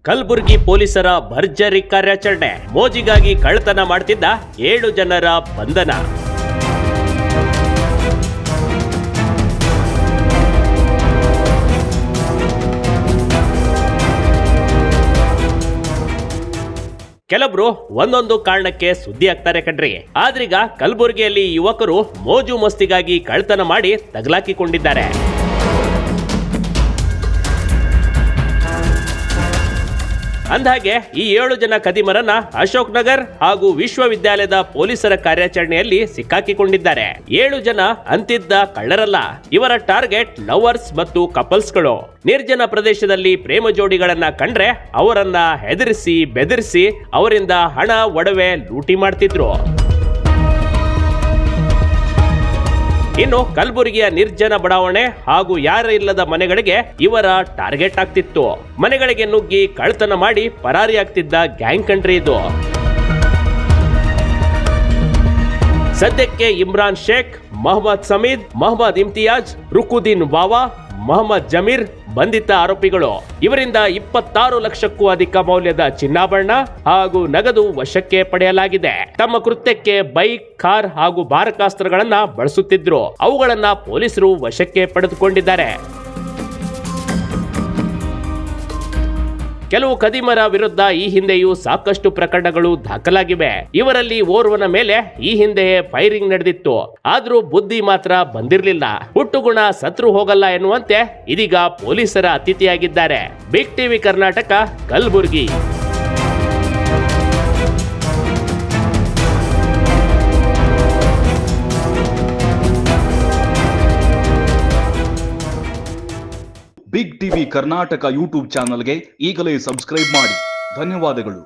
ಕಲಬುರಗಿ ಪೊಲೀಸರ ಭರ್ಜರಿ ಕಾರ್ಯಾಚರಣೆ. ಮೋಜಿಗಾಗಿ ಕಳ್ಳತನ ಮಾಡ್ತಿದ್ದ 7 ಜನರ ಬಂಧನ. ಕೆಲಬ್ರು ಒಂದೊಂದು ಕಾರಣಕ್ಕೆ ಸುದ್ದಿ ಆಗ್ತಾರೆ ಕಣ್ರಿ. ಆದ್ರೀಗ ಕಲಬುರಗಿಯಲ್ಲಿ ಯುವಕರು ಮೋಜು ಮಸ್ತಿಗಾಗಿ ಕಳ್ಳತನ ಮಾಡಿ ತಗಲಾಕಿಕೊಂಡಿದ್ದಾರೆ. ಅಂದಹಾಗೆ ಈ 7 ಜನ ಕದಿಮರನ್ನ ಅಶೋಕ್ ನಗರ್ ಹಾಗೂ ವಿಶ್ವವಿದ್ಯಾಲಯದ ಪೊಲೀಸರ ಕಾರ್ಯಾಚರಣೆಯಲ್ಲಿ ಸಿಕ್ಕಾಕಿಕೊಂಡಿದ್ದಾರೆ. 7 ಜನ ಅಂತಿದ್ದ ಕಳ್ಳರಲ್ಲ. ಇವರ ಟಾರ್ಗೆಟ್ ಲವರ್ಸ್ ಮತ್ತು ಕಪಲ್ಸ್ಗಳು. ನಿರ್ಜನ ಪ್ರದೇಶದಲ್ಲಿ ಪ್ರೇಮ ಜೋಡಿಗಳನ್ನ ಕಂಡ್ರೆ ಅವರನ್ನ ಹೆದರಿಸಿ ಬೆದರಿಸಿ ಅವರಿಂದ ಹಣ ಒಡವೆ ಲೂಟಿ ಮಾಡ್ತಿದ್ರು. ಇನ್ನು ಕಲಬುರಗಿಯ ನಿರ್ಜನ ಬಡಾವಣೆ ಹಾಗೂ ಯಾರ ಇಲ್ಲದ ಮನೆಗಳಿಗೆ ಇವರ ಟಾರ್ಗೆಟ್ ಆಗ್ತಿತ್ತು. ಮನೆಗಳಿಗೆ ನುಗ್ಗಿ ಕಳ್ಳತನ ಮಾಡಿ ಪರಾರಿಯಾಗ್ತಿದ್ದ ಗ್ಯಾಂಗ್ ಕಂಟ್ರಿ ಇದು. ಸದ್ಯಕ್ಕೆ ಇಮ್ರಾನ್ ಶೇಖ್, ಮೊಹಮ್ಮದ್ ಸಮೀದ್, ಮೊಹಮ್ಮದ್ ಇಮ್ತಿಯಾಜ್, ರುಕುದ್ದೀನ್ ವಾವಾ, ಮೊಹಮ್ಮದ್ ಜಮೀರ್ ಬಂಧಿತ ಆರೋಪಿಗಳು. ಇವರಿಂದ 26 ಲಕ್ಷಕ್ಕೂ ಅಧಿಕ ಮೌಲ್ಯದ ಚಿನ್ನಾಭರಣ ಹಾಗೂ ನಗದು ವಶಕ್ಕೆ ಪಡೆಯಲಾಗಿದೆ. ತಮ್ಮ ಕೃತ್ಯಕ್ಕೆ ಬೈಕ್, ಕಾರ್ ಹಾಗೂ ಮಾರಕಾಸ್ತ್ರಗಳನ್ನ ಬಳಸುತ್ತಿದ್ರು. ಅವುಗಳನ್ನ ಪೊಲೀಸರು ವಶಕ್ಕೆ ಪಡೆದುಕೊಂಡಿದ್ದಾರೆ. ಕೆಲವು ಕದಿಮರ ವಿರುದ್ಧ ಈ ಹಿಂದೆಯೂ ಸಾಕಷ್ಟು ಪ್ರಕರಣಗಳು ದಾಖಲಾಗಿವೆ. ಇವರಲ್ಲಿ ಓರ್ವನ ಮೇಲೆ ಈ ಹಿಂದೆಯೇ ಫೈರಿಂಗ್ ನಡೆದಿತ್ತು. ಆದ್ರೂ ಬುದ್ಧಿ ಮಾತ್ರ ಬಂದಿರಲಿಲ್ಲ. ಹುಟ್ಟುಗುಣ ಸತ್ರು ಹೋಗಲ್ಲ ಎನ್ನುವಂತೆ ಇದೀಗ ಪೊಲೀಸರ ಅತಿಥಿಯಾಗಿದ್ದಾರೆ. Big TV Karnataka, Kalaburagi. Big TV Karnataka YouTube ಚಾನಲ್ಗೆ ಈಗಲೇ ಸಬ್ಸ್ಕ್ರೈಬ್ ಮಾಡಿ. ಧನ್ಯವಾದಗಳು.